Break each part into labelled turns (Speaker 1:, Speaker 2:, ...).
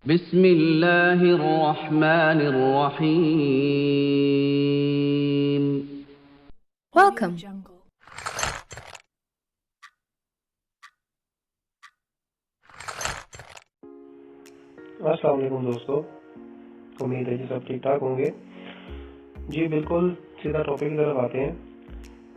Speaker 1: بسم اللہ الرحمن الرحیم.
Speaker 2: Welcome.
Speaker 3: السلام علیکم دوستو، امید ہے کہ سب ٹھیک ٹھاک ہوں گے. جی بالکل سیدھا ٹاپک کی طرف آتے ہیں.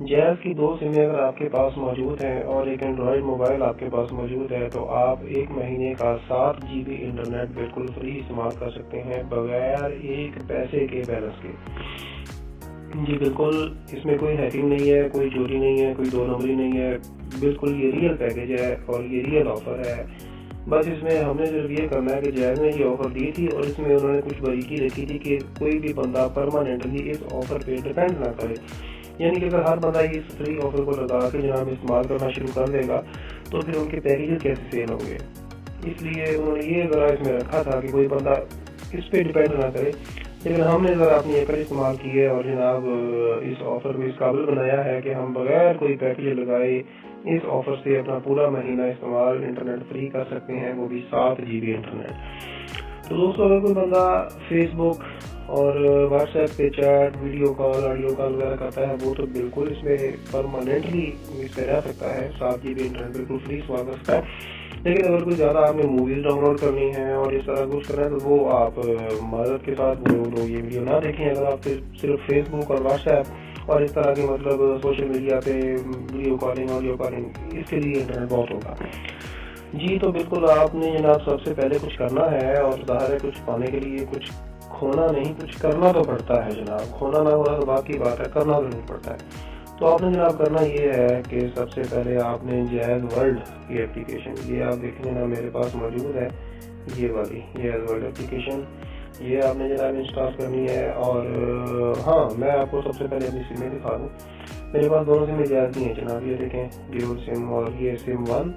Speaker 3: جیز کی 2 سمیں اگر آپ کے پاس موجود ہیں اور ایک اینڈرائڈ موبائل آپ کے پاس موجود ہے تو آپ ایک مہینے کا 7 GB انٹرنیٹ بالکل فری استعمال کر سکتے ہیں بغیر ایک پیسے کے بیلنس کے. جی بالکل اس میں کوئی ہیکنگ نہیں ہے، کوئی چوری نہیں ہے، کوئی 2 نمبری نہیں ہے. بالکل یہ ریئل پیکیج ہے اور یہ ریئل آفر ہے. بس اس میں ہم نے صرف یہ کرنا ہے کہ جیز نے یہ آفر دی تھی اور اس میں انہوں نے کچھ باریکی رکھی تھی کہ کوئی بھی بندہ پرماننٹلی اس آفر پہ ڈیپینڈ نہ کرے. یعنی کہ اگر ہر بندہ اس فری آفر کو لگا کے جناب استعمال کرنا شروع کر دے گا تو پھر ان کے پیکیجز کیسے سیل ہوں گے. اس لیے انہوں نے یہ ذرا اس میں رکھا تھا کہ کوئی بندہ اس پہ ڈیپینڈ نہ کرے. لیکن ہم نے ذرا اپنی ایکڑ استعمال کی ہے اور جناب اس آفر کو اس قابل بنایا ہے کہ ہم بغیر کوئی پیکیج لگائے اس آفر سے اپنا پورا مہینہ استعمال انٹرنیٹ فری کر سکتے ہیں، وہ بھی 7 GB انٹرنیٹ. تو دوستو اگر کوئی بندہ فیس بک اور واٹس ایپ پہ chat, video call, audio call وغیرہ کرتا ہے وہ تو بالکل اس میں پرماننٹلی اس پہ رہ سکتا ہے. 7 GB انٹرنیٹ بالکل فری استعمال کر سکتا ہے. لیکن اگر کوئی زیادہ آپ نے موویز ڈاؤن لوڈ کرنی ہے اور اس طرح کچھ کرنا ہے تو وہ آپ معذرت کے ساتھ وہ یہ ویڈیو نہ دیکھیں. اگر آپ صرف فیس بک اور واٹس ایپ اور اس طرح کے مطلب سوشل میڈیا پہ ویڈیو کالنگ، آڈیو کالنگ، اس کے لیے انٹرنیٹ بہت ہوگا. جی تو بالکل آپ نے جناب سب سے پہلے کچھ کرنا ہے اور ظاہر ہے کچھ پانے کے لیے کچھ کھونا نہیں، کچھ کرنا تو پڑتا ہے جناب. کھونا نہ ہونا تو باقی بات ہے، کرنا ضرور پڑتا ہے. تو آپ نے جناب کرنا یہ ہے کہ سب سے پہلے آپ نے جیز ورلڈ کی اپلیکیشن، یہ آپ دیکھیں نا میرے پاس موجود ہے، یہ والی جیز ورلڈ اپلیکیشن، یہ آپ نے جناب انسٹال کرنی ہے. اور ہاں میں آپ کو سب سے پہلے اپنی سمیں دکھا دوں. میرے پاس دونوں سمیں جیز کی ہیں جناب، یہ دیکھیں ڈیول سم اور یہ سم 1.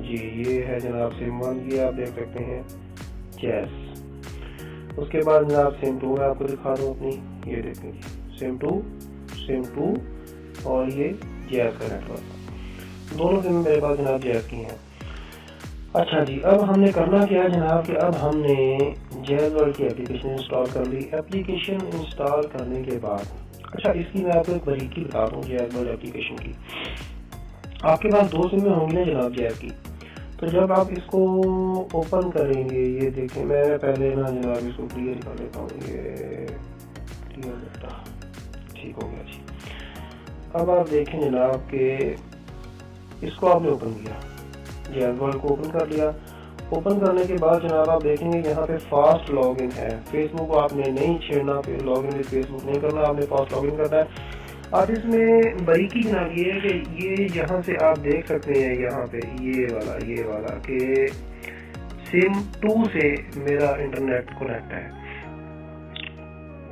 Speaker 3: جی یہ ہے جناب سم 1، یہ آپ دیکھ سکتے ہیں جیز. اس کے بعد جناب سم 2 میں آپ کو دکھا دوں اپنی، یہ دیکھیں سم 2 اور یہ جیز کا نیٹ ورک. دونوں سم میرے پاس جناب جیز کی ہیں. اچھا جی اب ہم نے کرنا کیا ہے جناب کہ اب ہم نے جیز ورلڈ کی اپلیکیشن انسٹال کر لی. اپلیکیشن انسٹال کرنے کے بعد اچھا اس کی میں آپ کو ایک باریکی بتا دوں جیز ورلڈ اپلیکیشن کی. آپ کے پاس 2 سمیں ہوں گی نا جناب جیز کی. تو جب آپ اس کو اوپن کریں گے، یہ دیکھیں میں پہلے نا جناب اس کو کلیئر کر لیتا ہوں، یہ کلیئر کرتا ٹھیک ہو گیا جی. اب آپ دیکھیں جناب کہ اس کو آپ نے اوپن کیا، جیز ورلڈ کو اوپن کر لیا. اوپن کرنے کے بعد جناب آپ دیکھیں گے یہاں پہ فاسٹ لاگ ان ہے. فیس بک آپ نے نہیں چھیڑنا، لاگ ان فیس بک نہیں کرنا، آپ نے فاسٹ لاگ ان کرنا ہے. اب اس میں باریکی جناب یہ ہے کہ یہ یہاں سے آپ دیکھ سکتے ہیں یہاں پہ یہ والا کہ سم 2 سے میرا انٹرنیٹ کنیکٹ ہے.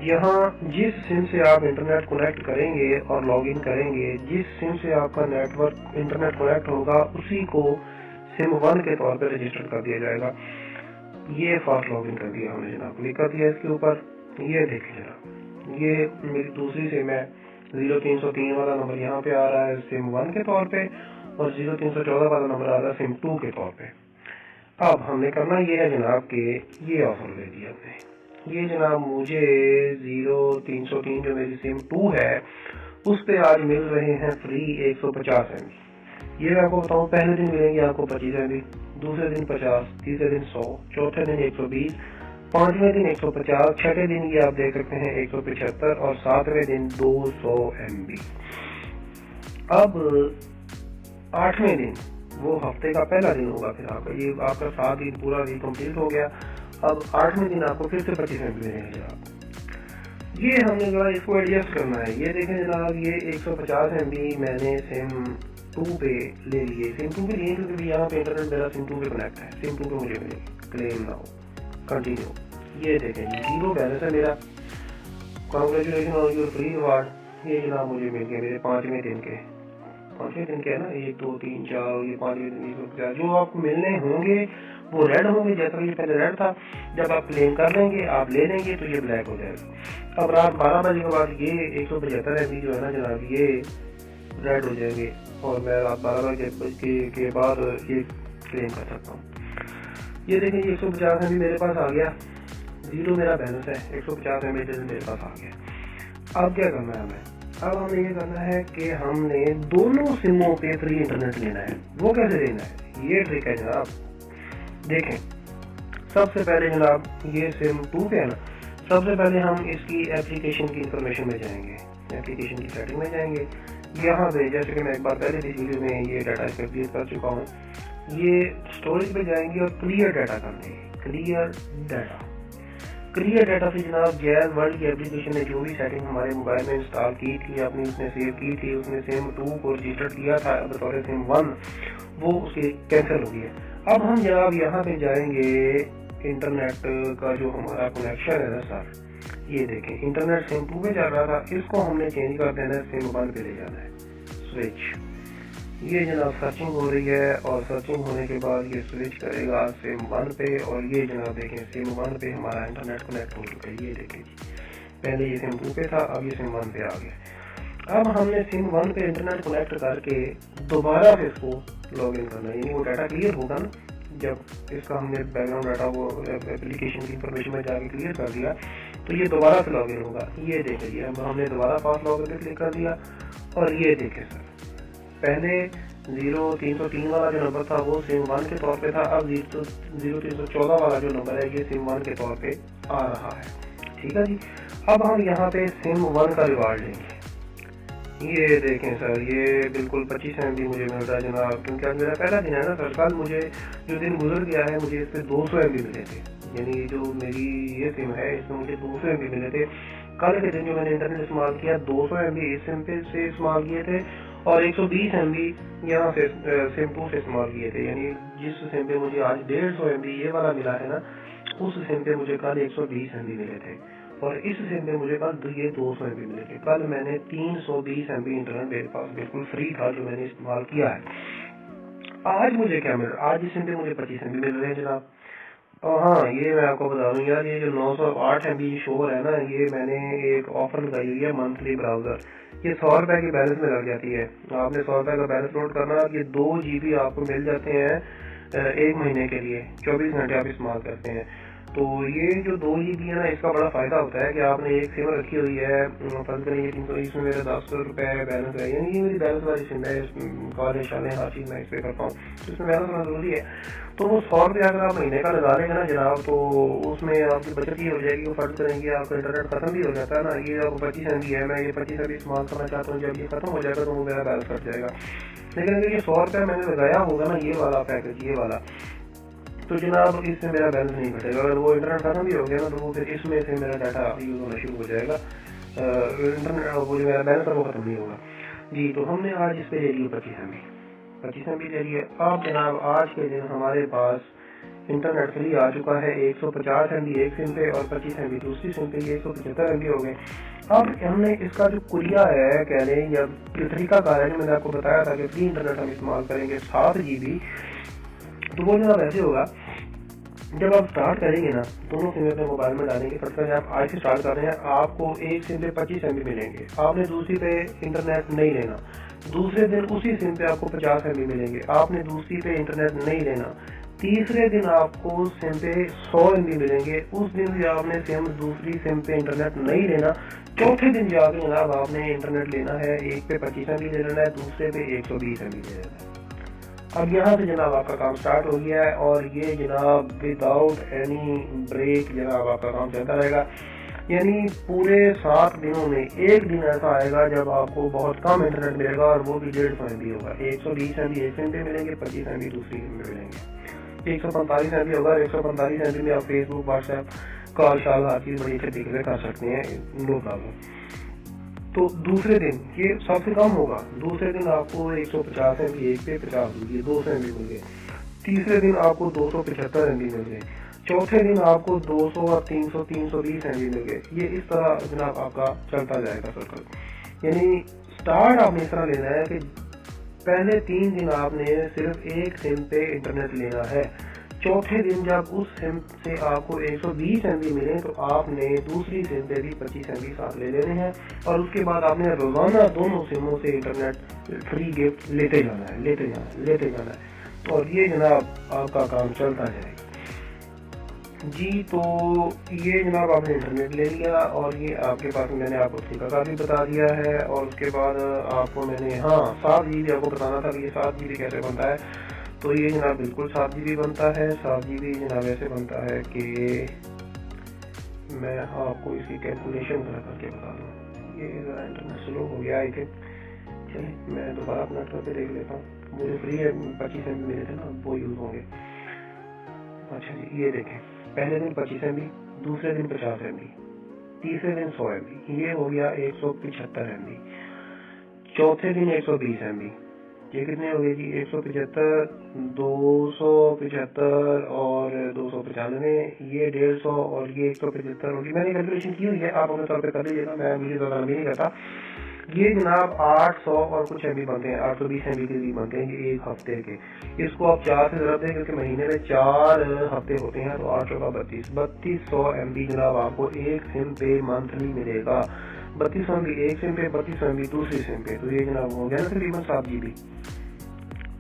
Speaker 3: یہاں جس سم سے آپ انٹرنیٹ کنیکٹ کریں گے اور لاگ ان کریں گے، جس سم سے آپ کا نیٹ ورک انٹرنیٹ کنیکٹ ہوگا اسی کو سم 1 کے طور پہ رجسٹر کر دیا جائے گا. یہ فاسٹ لاگ ان کر دیا ہم نے جناب، کلک کر دیا اس کے اوپر. یہ دیکھیں جناب یہ میری دوسری سم ہے، 0303 والا نمبر یہاں پہ آ رہا ہے سم 1 کے طور پہ اور 0314 والا نمبر آ رہا ہے سم 2 کے طور پہ. اب ہم نے کرنا یہ ہے جناب کہ یہ آفر لے دیا ہم نے. یہ جناب مجھے 0303 جو میری سم 2 ہے اس پہ آج مل رہے ہیں فری 150 MB. یہ میں آپ کو بتاؤں پہلے دن ملیں گے آپ کو 25 MB، دوسرے دن 50، تیسرے دن 100، چوتھے دن 120، پانچویں دن 150، چھٹے دن یہ آپ دیکھ سکتے ہیں 175 اور ساتویں دن 200 MB. اب 8ویں دن وہ ہفتے کا پہلا دن ہوگا، پھر آپ کا یہ آپ کا 7 دن پورا دن کمپلیٹ ہو گیا. اب 8ویں دن آپ کو پھر سے 25 MB ملیں گے جناب. یہ ہم نے ذرا اس کو ایڈجسٹ کرنا ہے. یہ دیکھیں جناب یہ 150 MB میں نے سم 2 پہ لے لیے. سم 2 پہ لیے کیونکہ یہاں پہ انٹرنیٹ میرا سم 2 پہ کنیکٹ ہے. سم 2 پہ مجھے ملے گی، کلیم نہ ہو، کنٹینیو. یہ دیکھیں جی 0 بیلنس ہے میرا. Congratulation on your free reward. یہ جناب مجھے مل گئے میرے 5ویں دن کے ہے نا، 1 2 3 4 یہ 5ویں دن 150 جو آپ کو ملنے ہوں گے وہ ریڈ ہوں گے. جیسا کہ پہلے ریڈ تھا، جب آپ کلیم کر لیں گے آپ لے لیں گے تو یہ بلیک ہو جائے گا. اب رات 12 بجے کے بعد یہ 175 MB جو ہے نا جناب یہ ریڈ ہو جائیں گے اور میں رات 12 بجے کے بعد یہ کلیم کر سکتا ہوں. یہ دیکھیں 150 MB میرے پاس آ گیا, 0 میرا بیلنس ہے, 150 MB میرے پاس آ گیا. اب کیا کرنا ہے ہمیں؟ اب ہمیں یہ کرنا ہے کہ ہم نے دونوں سموں پہ فری انٹرنیٹ لینا ہے. وہ کیسے لینا ہے؟ یہ ٹرک ہے جناب. دیکھیں سب سے پہلے جناب یہ سم 2 پہ ہے نا, سب سے پہلے ہم اس کی اپلیکیشن کی انفارمیشن میں جائیں گے, اپلیکیشن کی سیٹنگ میں جائیں گے. یہاں پہ جیسے کہ میں ایک بار پہلے بھی ویڈیو میں یہ ڈاٹا کلیئر کر چکا ہوں, یہ اسٹوریج پہ جائیں گے اور کلیئر ڈاٹا کر دیں گے. کلیئر ڈاٹا سے جناب جیز ورلڈ کی اپلیکیشن نے جو بھی سیٹنگ ہمارے موبائل میں انسٹال کی تھی, اپنی اس نے سیو کی تھی, اس نے سم 2 کو رجسٹر کیا تھا بطور سم 1, وہ اس کی کینسل ہو گئی ہے. اب ہم جناب یہاں پہ جائیں گے انٹرنیٹ کا جو ہمارا کنیکشن ہے نا سر, یہ دیکھیں انٹرنیٹ سم 2 پہ چل رہا تھا, اس کو ہم نے چینج کر دینا ہے, سم 1 پہ لے جانا ہے سوئچ. یہ جناب سرچنگ ہو رہی ہے اور سرچنگ ہونے کے بعد یہ سوئچ کرے گا سم 1 پہ, اور یہ جناب دیکھیں سم 1 پہ ہمارا انٹرنیٹ کنیکٹ ہو چکا ہے. یہ دیکھیں جی, پہلے یہ سم 2 پہ تھا, اب یہ سم 1 پہ آ گیا. اب ہم نے سم 1 پہ انٹرنیٹ کنیکٹ کر کے دوبارہ سے اس کو لاگ ان کرنا ہے, یعنی وہ ڈاٹا کلیئر ہوگا نا. جب اس کا ہم نے بیک گراؤنڈ ڈاٹا وہ اپلیکیشن کی انفارمیشن میں جا کے کلیئر کر دیا تو یہ دوبارہ سے لاگ ان ہوگا. یہ دیکھیں یہ ہم نے دوبارہ پاس لاگ ان پہ کلک کر دیا, اور یہ دیکھیں سر پہلے 0303 والا جو نمبر تھا وہ سم 1 کے طور پہ تھا, اب 0314 والا جو نمبر ہے یہ سم 1 کے طور پہ آ رہا ہے. ٹھیک ہے جی. اب ہم یہاں پہ سم 1 کا ریوارڈ لیں گے. یہ دیکھیں سر یہ بالکل 25 MB مجھے مل رہا ہے جناب, کیونکہ آج میرا پہلا دن ہے نا سر. کل مجھے جو دن گزر گیا ہے مجھے اس پہ 200 MB ملے تھے, یعنی جو میری یہ سم ہے اس میں مجھے 200 MB ملے تھے. کل کے دن جو میں نے انٹرنیٹ استعمال کیا 200 MB اس سم پہ سے استعمال کیے تھے, اور 120 MB یہاں سے سم 2 سے استعمال کیے تھے. یعنی جس سم پہ مجھے آج 150 MB یہ والا ملا ہے نا, اس سم پہ مجھے کل 120 MB ملے تھے, اور اس سم پہ مجھے کل یہ 200 MB ملے تھے. کل میں نے 320 MB انٹرنیٹ میرے پاس بالکل فری تھا جو میں نے استعمال کیا ہے. آج مجھے کیا مل رہا ہے؟ آج اس سم پہ مجھے 25 MB مل رہے ہیں جناب. اور ہاں یہ میں آپ کو بتا دوں یار, یہ جو 908 MB شو ہے نا, یہ میں نے ایک آفر لگائی ہوئی ہے منتھلی براؤزر. یہ 100 روپے کی بیلنس میں لگ جاتی ہے. آپ نے 100 روپے کا بیلنس لوڈ کرنا, یہ 2 GB آپ کو مل جاتے ہیں 1 مہینے کے لیے, 24 گھنٹے آپ استعمال کرتے ہیں. تو یہ جو 2 GB ہے نا, اس کا بڑا فائدہ ہوتا ہے کہ آپ نے ایک سم رکھی ہوئی ہے, فرض کریں یہ 300, اس میں میرا 10 روپے بیلنس ہے, یعنی یہ میری بیلنس والی سم ہے, کالج شالیں ہر چیز میں اس پہ کرتا ہوں, اس میں بیلنس ہونا ضروری ہے. تو وہ 100 روپے اگر آپ مہینے کا لگا لیں گے نا جناب, تو اس میں آپ کی بچت ہی ہو جائے گی. وہ فرض کریں گے آپ کا انٹرنیٹ ختم بھی ہو جاتا ہے نا, یہ آپ کو 25 MB ہے, میں یہ 25 MB استعمال کرنا چاہتا ہوں, جب یہ ختم ہو جائے گا تو وہ میرا بیلنس کٹ جائے گا. لیکن اگر یہ 100 روپے میں نے لگایا ہوگا نا یہ والا پیکج, یہ والا, تو جناب اس سے میرا بیلنس نہیں گھٹے گا. اگر وہ انٹرنیٹ ختم بھی ہو گیا نا تو وہ پھر اس میں سے میرا ڈاٹا یوز ہونا شروع ہو جائے گا, انٹرنیٹ وہ جو میرا بیلنس ہے وہ ختم نہیں ہوگا. جی تو ہم نے آج اس پہ لے لی 25 MB لے لیے. اب جناب آج کے دن ہمارے پاس انٹرنیٹ فری آ چکا ہے 150 MB ایک سم پہ اور 25 MB دوسری سم پہ, یہ 175 MB ہو گئے. اب ہم نے اس کا جو کلیا ہے کہہ لیں یا جو طریقہ کار ہے جو میں نے آپ کو بتایا تھا کہ فری انٹرنیٹ ہم استعمال کریں گے 7 GB, تو وہ جناب ایسے ہوگا جب آپ اسٹارٹ کریں گے نا دونوں سم اپنے موبائل میں ڈالیں گے. فرض کریں آپ آج سے اسٹارٹ کر رہے ہیں, آپ کو ایک سم پہ 25 MB ملیں گے, آپ نے دوسری پہ انٹرنیٹ نہیں لینا. دوسرے دن اسی سم پہ آپ کو 50 MB ملیں گے, آپ نے دوسری پہ انٹرنیٹ نہیں لینا. تیسرے دن آپ کو سم پہ 100 MB ملیں گے, اس دن بھی آپ نے دوسری سم پہ انٹرنیٹ نہیں لینا. چوتھے دن جا کے جناب آپ نے انٹرنیٹ لینا ہے, ایک پہ 25 MB لے لینا ہے, دوسرے پہ 120 MB لے لینا ہے. اب یہاں سے جناب آپ کا کام سٹارٹ ہو گیا ہے, اور یہ جناب وداؤٹ اینی بریک جناب آپ کا کام چلتا رہے گا. یعنی پورے 7 دنوں میں ایک دن ایسا آئے گا جب آپ کو بہت کم انٹرنیٹ ملے گا, اور وہ بھی 150 MB ہوگا. 120 MB ایک سم پہ ملیں گے, 25 MB دوسری سم پہ ملیں گے. 145 MB ہوگا. 145 MB میں آپ فیس بک, واٹس ایپ, کال شال ہر چیز بڑی اچھے طریقے سے کر سکتے ہیں, نو پرابلم. تو دوسرے دن یہ سب سے کم ہوگا, دوسرے دن آپ کو 150 MB ایک پہ 50 مل گئے, 200 MB مل گئے. تیسرے دن آپ کو 275 MB مل گئے. چوتھے دن آپ کو 200 اور 300 320 MB مل گئے. یہ اس طرح جناب آپ کا چلتا جائے گا سرکل. یعنی سٹارٹ آپ نے اس طرح لینا ہے کہ پہلے 3 دن آپ نے صرف ایک سم پہ انٹرنیٹ لینا ہے. چوتھے دن جب اس سم سے آپ کو 120 MB ملے تو آپ نے دوسری سم پہ بھی 25 MB ساتھ لے لینے ہیں, اور اس کے بعد آپ نے روزانہ دونوں سموں سے انٹرنیٹ فری گفٹ لیتے جانا ہے. اور یہ جناب آپ کا کام چلتا جائے گا. جی تو یہ جناب آپ نے انٹرنیٹ لے لیا اور یہ آپ کے پاس میں نے آپ کو طریقہ کار بھی بتا دیا ہے، اور اس کے بعد آپ کو میں نے 7 GB آپ کو بتانا تھا کہ یہ 7 GB کیسے بنتا ہے. تو یہ جناب بالکل 7 GB بنتا ہے. 7 GB جناب ایسے بنتا ہے کہ میں آپ کو اس کی کیلکولیشن کر کے بتا دوں. یہ ذرا انٹرنیٹ سلو ہو گیا آئی تھنک. چلیں میں دوبارہ اپنا پہ دیکھ لیتا ہوں. مجھے فری ہے 25 MB میرے تھے نا، وہ یوز ہوں گے. اچھا جی یہ دیکھیں، پہلے دن 25 MB، دوسرے دن 50 MB، تیسرے دن 100 MB، یہ ہو گیا 175 MB. چوتھے دن 120 MB. یہ کتنے ہو گئے جی؟ 175، 275 اور 295، یہ 150 اور یہ 175 ہوگی. میں نے کیلکولیشن کی ہوئی ہے، آپ اپنے طور پہ کر لیجیے گا، میں مجھے زیادہ نہیں کرتا. یہ جناب 800 اور کچھ MB بنتے ہیں، 820 MB کے لیے بنتے ہیں یہ ایک ہفتے کے. اس کو آپ 4 سے ضرب دیں کیونکہ مہینے میں 4 ہفتے ہوتے ہیں، تو 8 کا 3200 MB جناب آپ کو ایک سم پہ منتھلی ملے گا. 3200 MB ایک سم پہ، 3200 MB دوسری سم پہ، تو یہ جناب ہو گیا نا تقریباً 7 GB.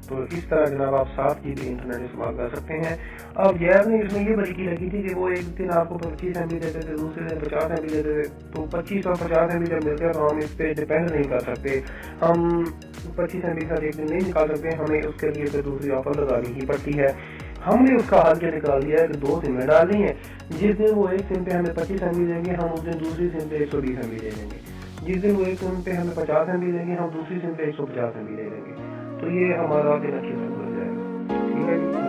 Speaker 3: تو اس طرح جناب آپ 7 GB انٹرنیٹ استعمال کر سکتے ہیں. اب جیب نے اس میں یہ بڑی لگی تھی کہ وہ ایک دن آپ کو 25 MB دیتے تھے، دوسرے دن 50 MB دیتے تھے. تو 25 اور 50 MB جب ملتے ہیں تو ہم اس پہ ڈپینڈ نہیں کر سکتے. ہم 25 MB کا ایک دن نہیں نکال سکتے، ہمیں اس کے لیے پھر دوسری آفر لگانی ہی پڑتی ہے. ہم نے اس کا حل کیا نکال دیا ہے کہ 2 سمیں ڈالنی ہے. جس دن وہ ایک سم پہ ہمیں 25 MB دیں گے، ہم اس دن دوسری سم پہ 120 MB دے دیں گے. جس دن وہ ایک سم پہ ہمیں 50 MB دیں گے، ہم دوسری سم پہ 150 MB دے دیں گے. تو یہ ہمارا دن اچھے سے گزر جائے گا. ٹھیک ہے.